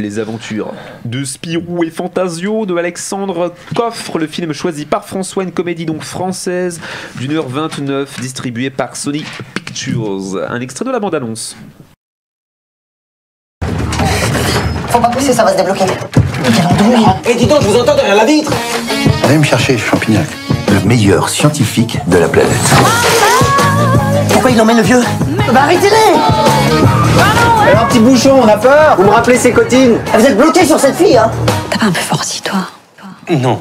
les aventures de Spirou et Fantasio de Alexandre Coffre, le film choisi par François, une comédie donc française d'1h29 distribuée par Sony Pictures. Un extrait de la bande-annonce. Faut pas pousser, ça va se débloquer. Quelle andouille. Et dis donc, je vous entends derrière la vitre. Allez me chercher, Champignac. Le meilleur scientifique de la planète. Pourquoi il emmène le vieux? Bah arrêtez-les. Alors, petit bouchon, on a peur. Vous me rappelez ces cotines? Vous êtes bloqué sur cette fille, hein? T'as pas un peu forci, toi? Non.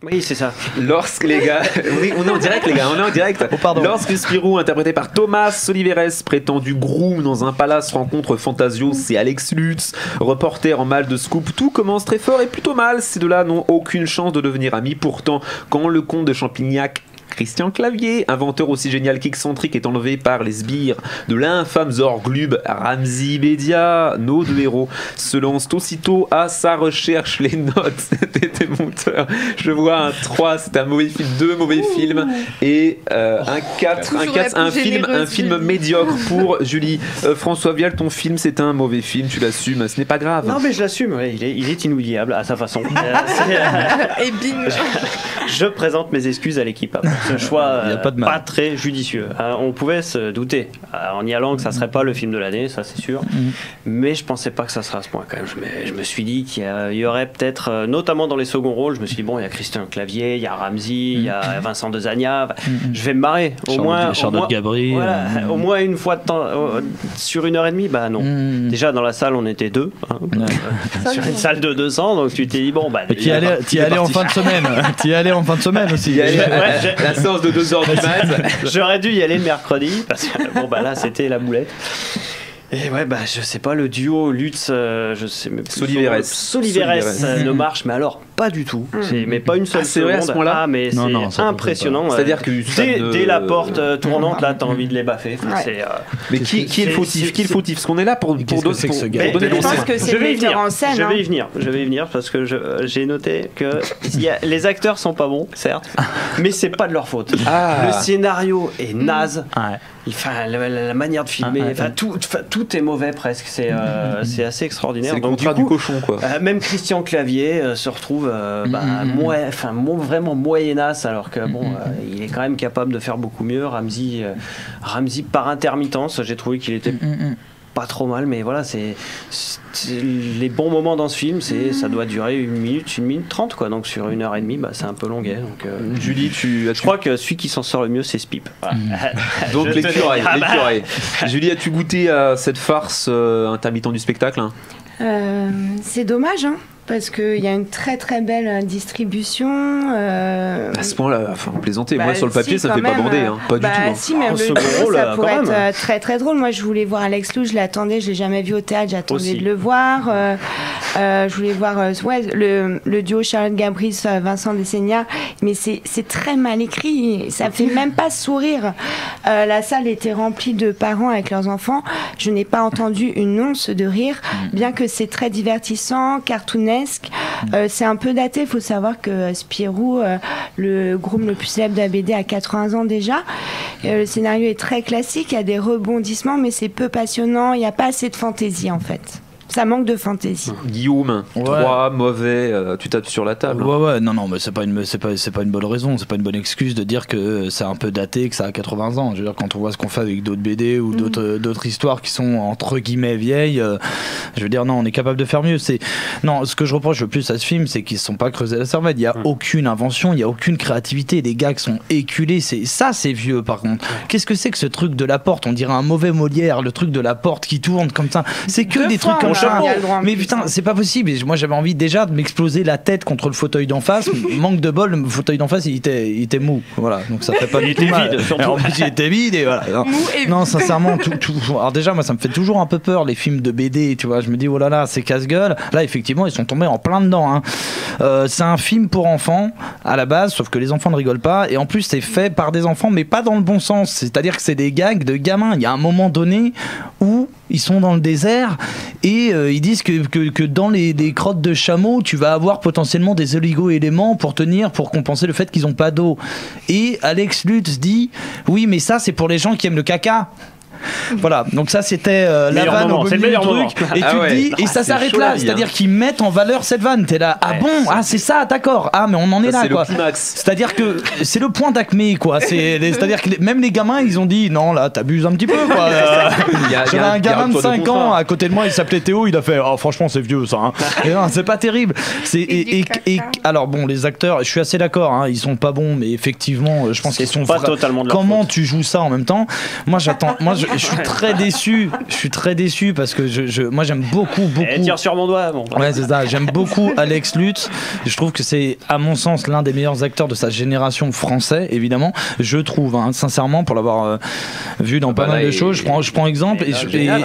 Oui, c'est ça. Lorsque les gars, oui, on est en direct les gars, on est en direct. Oh, pardon. Lorsque Spirou, interprété par Thomas Oliveres, prétendu groom dans un palace, rencontre Fantasio, c'est Alex Lutz, reporter en mal de scoop. Tout commence très fort et plutôt mal. Ces deux-là n'ont aucune chance de devenir amis. Pourtant, quand le comte de Champignac, Christian Clavier, inventeur aussi génial qu'excentrique, est enlevé par les sbires de l'infâme Zorglub, Ramzi Bedia, nos deux héros se lancent aussitôt à sa recherche. Les notes des monteurs, je vois un 3, c'est un mauvais film, 2 mauvais films et un 4, un film médiocre pour Julie. François Vial, ton film c'est un mauvais film, tu l'assumes, ce n'est pas grave. Non mais je l'assume, ouais, il est inoubliable à sa façon. Et bing. Je présente mes excuses à l'équipe. Ce choix pas très judicieux. On pouvait se douter en y allant que ça serait pas le film de l'année, ça c'est sûr. Mais je pensais pas que ça serait à ce point quand même. Je me suis dit qu'il y aurait peut-être, notamment dans les seconds rôles, je me suis dit bon, il y a Christian Clavier, il y a Ramzi, il y a Vincent Dezania. Je vais me marrer. Charlotte Gabri. Voilà, au moins une fois de temps sur 1h30, bah non. Déjà dans la salle on était 2 sur une salle de 200, donc tu t'es dit bon bah. Tu y allais en fin de semaine. Tu y allais en fin de semaine aussi. La séance de 2h du mat. J'aurais dû y aller le mercredi parce que bon bah là c'était la boulette. Et ouais bah je sais pas, le duo Lutz, je sais même plus. Soliveres ne marche, mais alors pas du tout. Mais pas une seule seconde. Vrai à ce moment-là. Ah mais c'est impressionnant. C'est-à-dire que dès la porte tournante là t'as envie de les baffer. Mais qui est le fautif? Qui est le fautif? Parce qu'on est là pour donner Je pense que c'est le metteur en scène. Je vais y venir parce que j'ai noté que les acteurs sont pas bons, certes, mais c'est pas de leur faute. Le scénario est naze. Enfin, la manière de filmer, tout est mauvais presque. C'est assez extraordinaire. C'est le contraire du cochon, quoi. Même Christian Clavier se retrouve vraiment moyenasse, alors que bon, il est quand même capable de faire beaucoup mieux. Ramzi par intermittence, j'ai trouvé qu'il était pas trop mal, mais voilà, c'est les bons moments dans ce film, ça doit durer 1 minute 30 quoi, donc sur 1h30 bah, c'est un peu longuet, donc Julie, je crois que celui qui s'en sort le mieux c'est Spip. Voilà. Donc l'écureuil. Julie, as-tu goûté à cette farce intermittent du spectacle, hein? C'est dommage, hein, parce qu'il y a une très très belle distribution. À ce point-là, enfin, plaisanter. Moi, sur le papier, ça me fait pas bander, hein. Pas du tout. Hein. Si, même le rôle, ça pourrait être très très drôle. Moi, je voulais voir Alex Lutz, je l'attendais, je l'ai jamais vu au théâtre, j'attendais de le voir. Je voulais voir le duo Charlotte Gabri, Vincent Dezania, mais c'est très mal écrit, ça fait même pas sourire. La salle était remplie de parents avec leurs enfants. Je n'ai pas entendu une once de rire, bien que c'est très divertissant, cartoonesque. C'est un peu daté, il faut savoir que Spirou, le groom le plus célèbre de la BD, a 80 ans déjà. Le scénario est très classique, il y a des rebondissements, mais c'est peu passionnant, il n'y a pas assez de fantaisie en fait. Ça manque de fantaisie. Guillaume, 3 mauvais, tu tapes sur la table. Non, mais c'est pas une bonne raison, c'est pas une bonne excuse de dire que c'est un peu daté, que ça a 80 ans. Je veux dire, quand on voit ce qu'on fait avec d'autres BD ou d'autres histoires qui sont entre guillemets vieilles, je veux dire, non, on est capable de faire mieux. Non, ce que je reproche le plus à ce film, c'est qu'ils ne sont pas creusés la cervelle. Il y a aucune invention, il y a aucune créativité. Les gags sont éculés. C'est vieux, par contre. Qu'est-ce que c'est que ce truc de la porte? On dirait un mauvais Molière, le truc de la porte qui tourne comme ça. C'est que des trucs comme ça. Mais putain, c'est pas possible. Moi, j'avais envie déjà de m'exploser la tête contre le fauteuil d'en face. Manque de bol, le fauteuil d'en face, il était mou. Voilà, donc ça fait pas du tout mal. En plus, il était vide et voilà. Non, sincèrement, tout. Alors déjà, moi, ça me fait toujours un peu peur les films de BD. Tu vois, je me dis oh là là, c'est casse-gueule. Là, effectivement, ils sont tombés en plein dedans. Hein. C'est un film pour enfants à la base, sauf que les enfants ne rigolent pas. Et en plus, c'est fait par des enfants, mais pas dans le bon sens. C'est-à-dire que c'est des gags de gamins. Il y a un moment donné où ils sont dans le désert et ils disent que dans les crottes de chameau, tu vas avoir potentiellement des oligo-éléments pour compenser le fait qu'ils n'ont pas d'eau. Et Alex Lutz dit oui, mais ça c'est pour les gens qui aiment le caca. Voilà, donc ça c'était la vanne au milieu du truc. Et tu te dis, et ça s'arrête là, c'est-à-dire qu'ils mettent en valeur cette vanne. T'es là, ah bon, ah c'est ça, d'accord, ah mais on en est là quoi. C'est-à-dire que c'est le point d'acmé quoi. C'est-à-dire que même les gamins ils ont dit, non là t'abuses un petit peu quoi. J'avais un gamin de 5 ans à côté de moi, il s'appelait Théo, il a fait, oh franchement c'est vieux ça. Hein. Et non, c'est pas terrible. Alors bon, les acteurs, je suis assez d'accord, hein, ils sont pas bons, mais effectivement, je pense qu'ils sont pas totalement de leur Comment faute. tu joues ça en même temps? Moi j'attends, je suis très déçu. Je suis très déçu parce que moi j'aime beaucoup. Tire sur mon doigt. Bon. Ouais, c'est ça. J'aime beaucoup Alex Lutz. Je trouve que c'est, à mon sens, l'un des meilleurs acteurs de sa génération français, évidemment. Je trouve, hein, sincèrement, pour l'avoir vu dans pas mal de choses. Je prends exemple.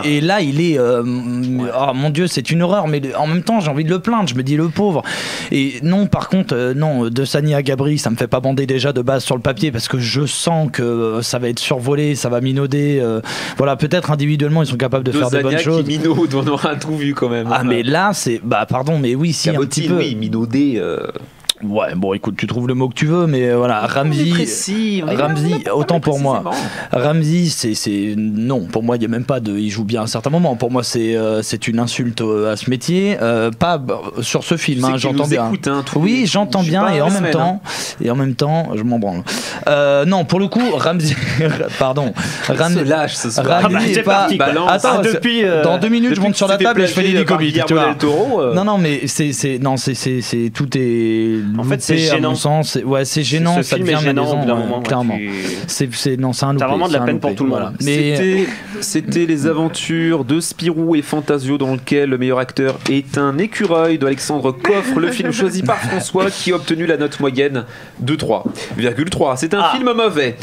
Et là, il est. Oh mon Dieu, c'est une horreur. Mais en même temps, j'ai envie de le plaindre. Je me dis, le pauvre. Et non, par contre, non, de Sani à Gabri, ça me fait pas bander déjà de base sur le papier parce que je sens que ça va être survolé, ça va minauder. Voilà, peut-être individuellement, ils sont capables de faire de bonnes choses. Qui minaude, on aura tout vu quand même. Ah, mais là, c'est. Bah, pardon, mais oui, si, un petit peu. Oui, minaudé. Ouais, bon, écoute, tu trouves le mot que tu veux, mais voilà, Ramsey, autant pour moi. Ramsey, c'est non, pour moi, il y a même pas de, il joue bien à un certain moment. Pour moi, c'est une insulte à ce métier, pas sur ce film. Hein, j'entends bien. Écoute, hein, oui, j'entends bien, et en même temps, je m'en branle. Non, pour le coup, Ramsey, pardon, Ramsey lâche ce soir. Ramsey pas. Attends, depuis dans 2 minutes, je monte sur la table et je fais l'hélicobite. Tu vois. Non, mais c'est tout est. En fait, c'est gênant. À mon sens, c'est gênant. Ça devient gênant d'un moment. Clairement. C'est un loupé. T'as vraiment de la peine pour tout le monde. Mais c'était les aventures de Spirou et Fantasio, dans lequel le meilleur acteur est un écureuil d'Alexandre Coffre, le film choisi par François qui a obtenu la note moyenne de 3,3. C'est un film mauvais.